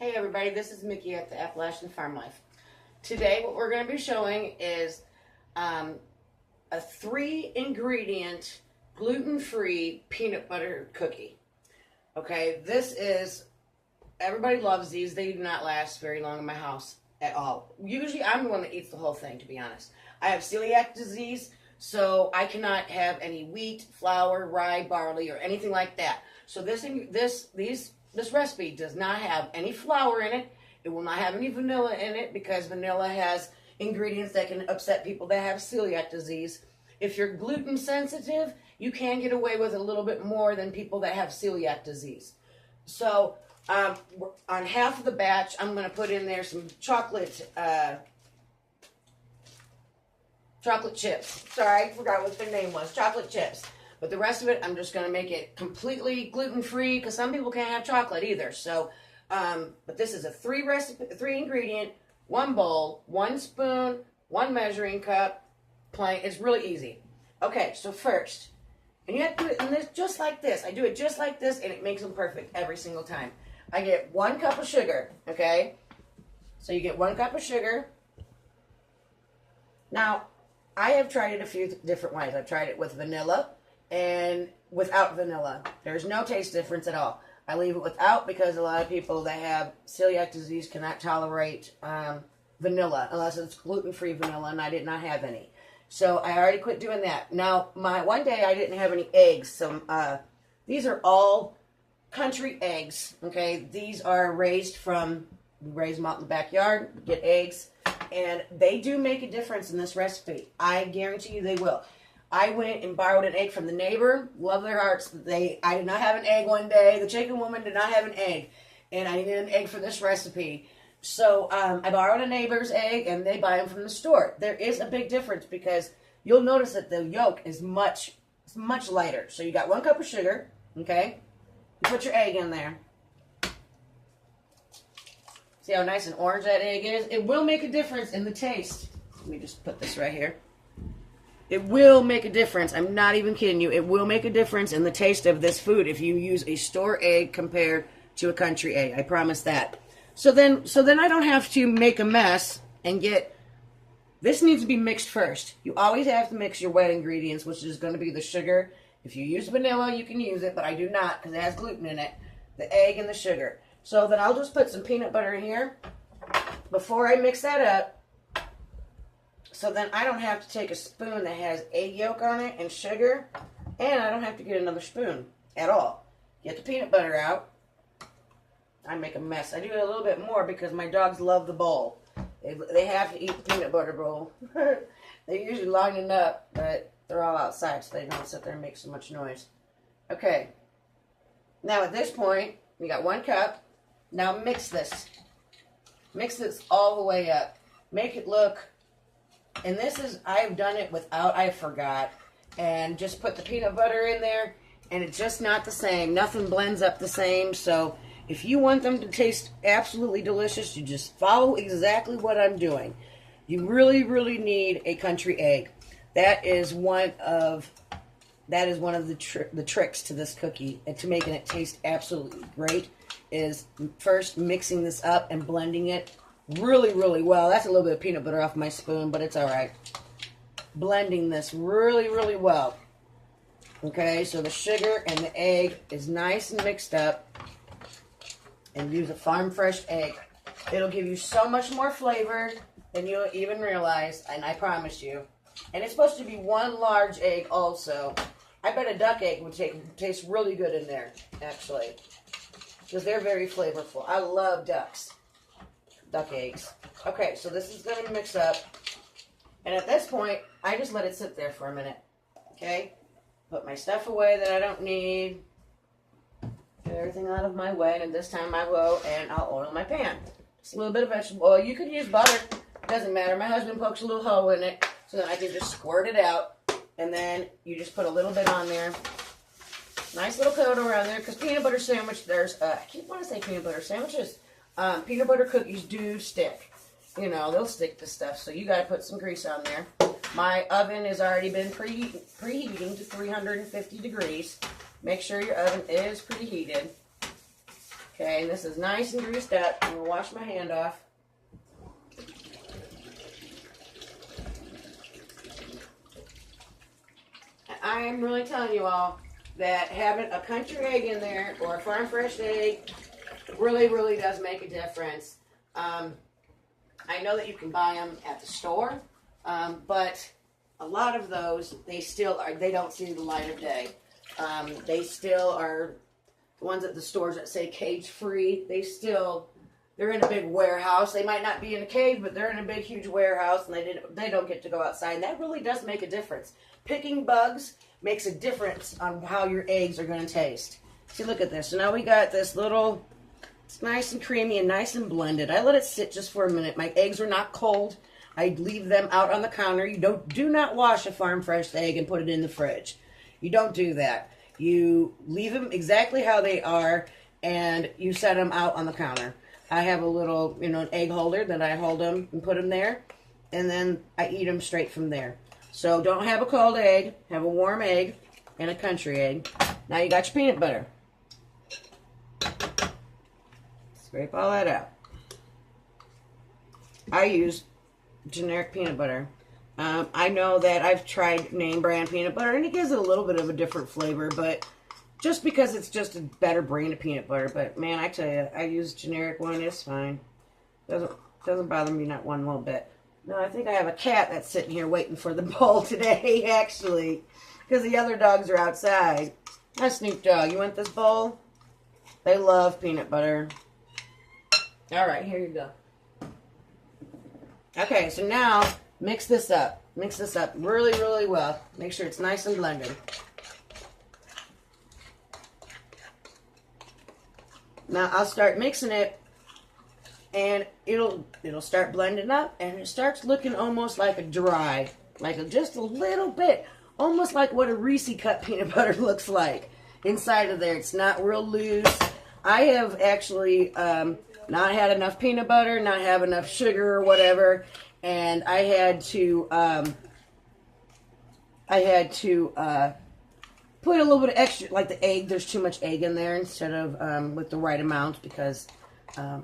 Hey everybody, this is Mickey at the Appalachian Farm Life. Today what we're going to be showing is a 3-ingredient gluten-free peanut butter cookie. Okay, everybody loves these. They do not last very long in my house at all. Usually I'm the one that eats the whole thing, to be honest. I have celiac disease, so I cannot have any wheat, flour, rye, barley, or anything like that. So this recipe does not have any flour in it. It will not have any vanilla in it because vanilla has ingredients that can upset people that have celiac disease. If you're gluten sensitive, you can get away with a little bit more than people that have celiac disease. So on half of the batch, I'm going to put in there some chocolate chips. Sorry, I forgot what their name was. Chocolate chips. But the rest of it, I'm just going to make it completely gluten-free because some people can't have chocolate either. So, but this is a 3-ingredient, 1 bowl, 1 spoon, 1 measuring cup, plain. It's really easy. Okay, so first, and you have to do it in this just like this. I do it just like this, and it makes them perfect every single time. I get 1 cup of sugar, okay? So you get 1 cup of sugar. Now, I have tried it a few different ways. I've tried it with vanilla and without vanilla. There's no taste difference at all. I leave it without because a lot of people that have celiac disease cannot tolerate vanilla unless it's gluten-free vanilla, and I did not have any. So I already quit doing that. Now, one day I didn't have any eggs. So these are all country eggs, okay? These are we raise them out in the backyard, get eggs, and they do make a difference in this recipe. I guarantee you they will. I went and borrowed an egg from the neighbor. Love their hearts. I did not have an egg one day. The chicken woman did not have an egg. And I needed an egg for this recipe. So I borrowed a neighbor's egg, and they buy them from the store. There is a big difference because you'll notice that the yolk is much lighter. So you got 1 cup of sugar, okay? You put your egg in there. See how nice and orange that egg is? It will make a difference in the taste. Let me just put this right here. It will make a difference. I'm not even kidding you. It will make a difference in the taste of this food if you use a store egg compared to a country egg. I promise that. So then I don't have to make a mess and this needs to be mixed first. You always have to mix your wet ingredients, which is going to be the sugar. If you use vanilla, you can use it, but I do not because it has gluten in it. The egg and the sugar. So then I'll just put some peanut butter in here before I mix that up. So then I don't have to take a spoon that has egg yolk on it and sugar, and I don't have to get another spoon at all. Get the peanut butter out. I make a mess. I do it a little bit more because my dogs love the bowl. They have to eat the peanut butter bowl. They're usually lining up, but they're all outside, so they don't sit there and make so much noise. Okay. Now at this point, we got 1 cup. Now mix this. Mix this all the way up. Make it look... And I've done it without, I forgot, and just put the peanut butter in there, and it's just not the same. Nothing blends up the same, so if you want them to taste absolutely delicious, you just follow exactly what I'm doing. You really, really need a country egg. That is one of the tricks to this cookie, and to making it taste absolutely great, is first mixing this up and blending it really, really well. That's a little bit of peanut butter off my spoon, but it's all right. Blending this really, really well. Okay, so the sugar and the egg is nice and mixed up. And use a farm fresh egg. It'll give you so much more flavor than you'll even realize, and I promise you. And it's supposed to be 1 large egg also. I bet a duck egg would taste really good in there, actually. Because they're very flavorful. I love duck eggs. Okay, so this is going to mix up. And at this point, I just let it sit there for a minute. Okay? Put my stuff away that I don't need. Get everything out of my way. And this time I will, and I'll oil my pan. Just a little bit of vegetable oil. You could use butter. Doesn't matter. My husband pokes a little hole in it so that I can just squirt it out. And then you just put a little bit on there. Nice little coat around there. Because peanut butter sandwich, I keep wanting to say peanut butter sandwiches. Peanut butter cookies do stick. You know, they'll stick to stuff. So you got to put some grease on there. My oven has already been preheating to 350 degrees. Make sure your oven is preheated. Okay, and this is nice and greased up. I'm going to wash my hand off. I am really telling you all that having a country egg in there or a farm fresh egg really, really does make a difference. I know that you can buy them at the store, but a lot of those, they don't see the light of day. They still are the ones at the stores that say cage-free. They're in a big warehouse. They might not be in a cage, but they're in a big, huge warehouse, and they don't get to go outside. And that really does make a difference. Picking bugs makes a difference on how your eggs are going to taste. See, look at this. So now we got this little, it's nice and creamy and nice and blended. I let it sit just for a minute. My eggs are not cold. I leave them out on the counter. You do not wash a farm fresh egg and put it in the fridge. You don't do that. You leave them exactly how they are, and you set them out on the counter. I have a little, an egg holder that I hold them and put them there, and then I eat them straight from there. So don't have a cold egg, have a warm egg, and a country egg. Now you got your peanut butter. Scrape all that out. I use generic peanut butter. I know that I've tried name brand peanut butter, and it gives it a little bit of a different flavor, but just because it's just a better brand of peanut butter. But man, I tell you, I use generic one. It's fine. Doesn't bother me not one little bit. No, I think I have a cat that's sitting here waiting for the bowl today, actually, because the other dogs are outside. Hi, Snoop Dogg. You want this bowl? They love peanut butter. All right, here you go. Okay, so now mix this up. Mix this up really, really well. Make sure it's nice and blended. Now I'll start mixing it, and it'll start blending up, and it starts looking almost like a dry, just a little bit, almost like what a Reese cut peanut butter looks like inside of there. It's not real loose. I have actually not had enough peanut butter, not have enough sugar or whatever, and I had to put a little bit of extra, like the egg. There's too much egg in there instead of with the right amount, because I'm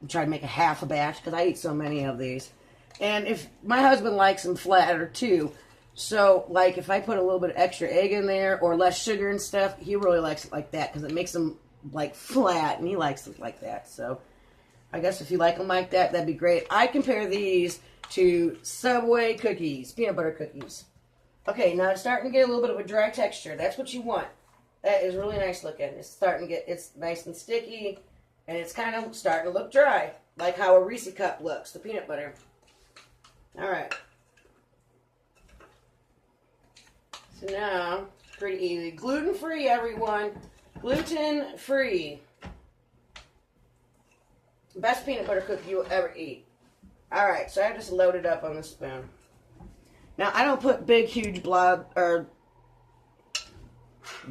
trying to make a half a batch because I eat so many of these. And if my husband likes them flatter too, so like if I put a little bit of extra egg in there or less sugar and stuff, he really likes it like that because it makes them like flat, and he likes it like that. So I guess if you like them like that, that'd be great. I compare these to Subway cookies, peanut butter cookies. Okay, now it's starting to get a little bit of a dry texture. That's what you want. That is really nice looking. It's nice and sticky, and it's kind of starting to look dry, like how a Reese cup looks, the peanut butter. All right. So now, pretty easy. Gluten-free, everyone. Gluten-free. Best peanut butter cookie you'll ever eat. All right, so I just loaded up on the spoon. Now, I don't put big, huge blob or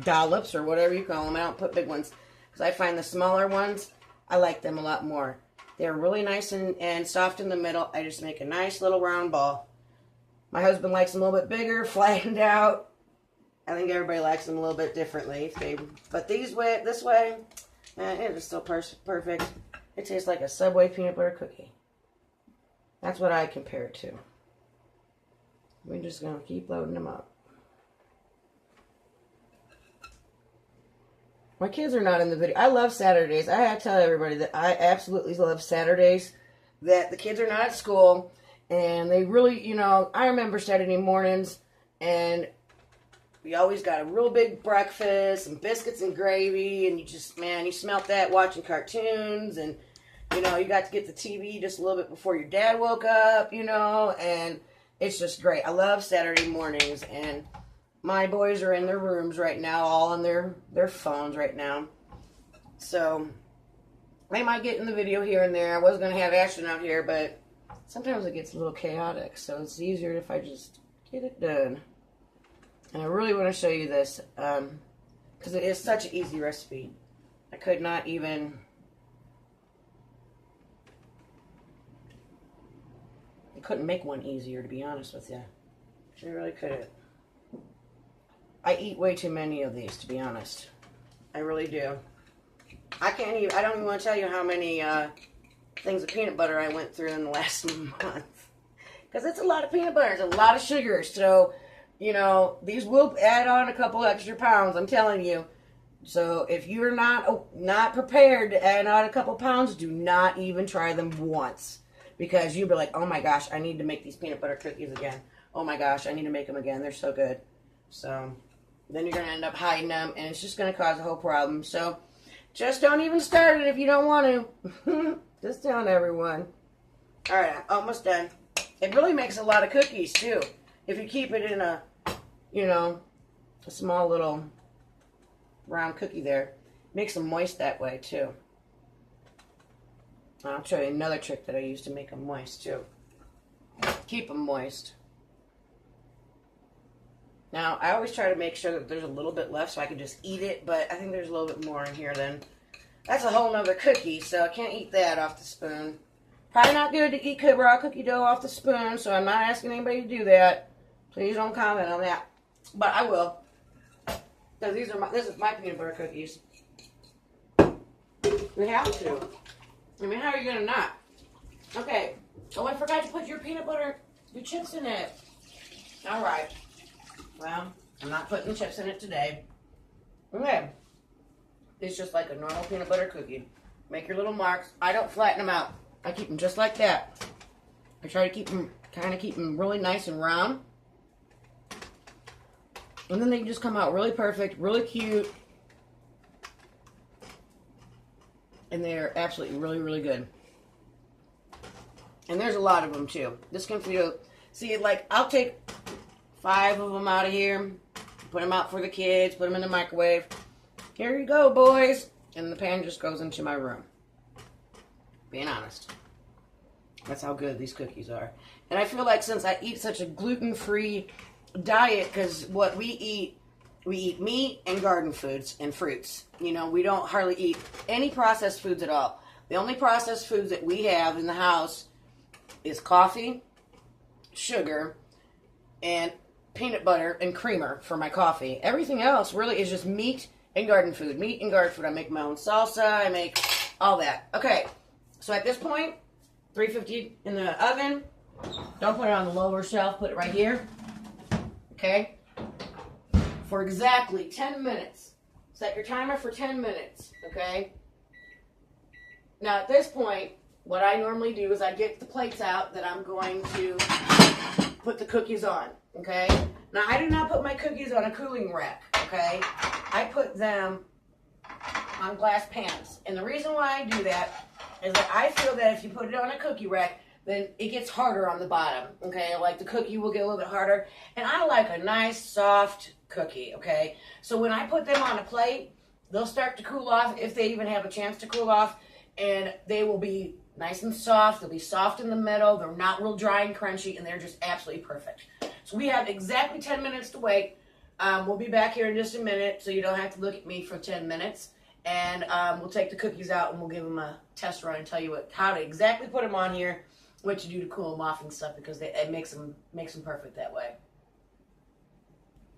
dollops or whatever you call them. I don't put big ones because I find the smaller ones, I like them a lot more. They're really nice and soft in the middle. I just make a nice little round ball. My husband likes them a little bit bigger, flattened out. I think everybody likes them a little bit differently. But this way, it is still perfect. It tastes like a Subway peanut butter cookie. That's what I compare it to. We're just going to keep loading them up. My kids are not in the video. I love Saturdays. I have to tell everybody that I absolutely love Saturdays. That the kids are not at school. And they really, I remember Saturday mornings. And we always got a real big breakfast. And biscuits and gravy. And you smelt that watching cartoons. And, you got to get the TV just a little bit before your dad woke up, And it's just great. I love Saturday mornings, and my boys are in their rooms right now, all on their phones right now. So they might get in the video here and there. I was going to have Ashton out here, but sometimes it gets a little chaotic, so it's easier if I just get it done. And I really want to show you this, because it is such an easy recipe. I could not even... couldn't make one easier, to be honest with you. I really couldn't. I eat way too many of these, to be honest. I really do. I don't even want to tell you how many things of peanut butter I went through in the last month. Because it's a lot of peanut butter. It's a lot of sugar. So, you know, these will add on a couple extra pounds, I'm telling you. So if you're not prepared to add on a couple pounds, do not even try them once. Because you'll be like, oh my gosh, I need to make these peanut butter cookies again. Oh my gosh, I need to make them again. They're so good. So then you're going to end up hiding them, and it's just going to cause a whole problem. So just don't even start it if you don't want to. Just telling everyone. All right, almost done. It really makes a lot of cookies, too. If you keep it in a, you know, a small little round cookie there. Makes them moist that way, too. I'll show you another trick that I use to make them moist, too. Keep them moist. Now, I always try to make sure that there's a little bit left so I can just eat it, but I think there's a little bit more in here then. That's a whole nother cookie, so I can't eat that off the spoon. Probably not good to eat raw cookie dough off the spoon, so I'm not asking anybody to do that. Please don't comment on that. But I will. Because this is my peanut butter cookies. We have to. I mean, how are you going to not? Okay. Oh, I forgot to put your chips in it. All right. Well, I'm not putting chips in it today. Okay. It's just like a normal peanut butter cookie. Make your little marks. I don't flatten them out. I keep them just like that. I try to keep them really nice and round. And then they just come out really perfect, really cute. And they're absolutely really, really good. And there's a lot of them, too. This can feel... See, like, I'll take 5 of them out of here. Put them out for the kids. Put them in the microwave. Here you go, boys. And the pan just goes into my room. Being honest. That's how good these cookies are. And I feel like since I eat such a gluten-free diet, because what we eat meat and garden foods and fruits. You know, we don't hardly eat any processed foods at all. The only processed foods that we have in the house is coffee, sugar, and peanut butter and creamer for my coffee. Everything else really is just meat and garden food. Meat and garden food. I make my own salsa. I make all that. Okay, so at this point, 350 in the oven. Don't put it on the lower shelf. Put it right here. Okay? For exactly 10 minutes. Set your timer for 10 minutes. Okay? Now at this point, what I normally do is I get the plates out that I'm going to put the cookies on. Okay? Now I do not put my cookies on a cooling rack. Okay? I put them on glass pans. And the reason why I do that is that I feel that if you put it on a cookie rack, then it gets harder on the bottom, okay? Like the cookie will get a little bit harder. And I like a nice, soft cookie, okay? So when I put them on a plate, they'll start to cool off, if they even have a chance to cool off, and they will be nice and soft. They'll be soft in the middle. They're not real dry and crunchy, and they're just absolutely perfect. So we have exactly 10 minutes to wait. We'll be back here in just a minute, so you don't have to look at me for 10 minutes. And we'll take the cookies out, and we'll give them a test run and tell you how to exactly put them on here, what you do to cool them off and stuff, because it makes them perfect that way.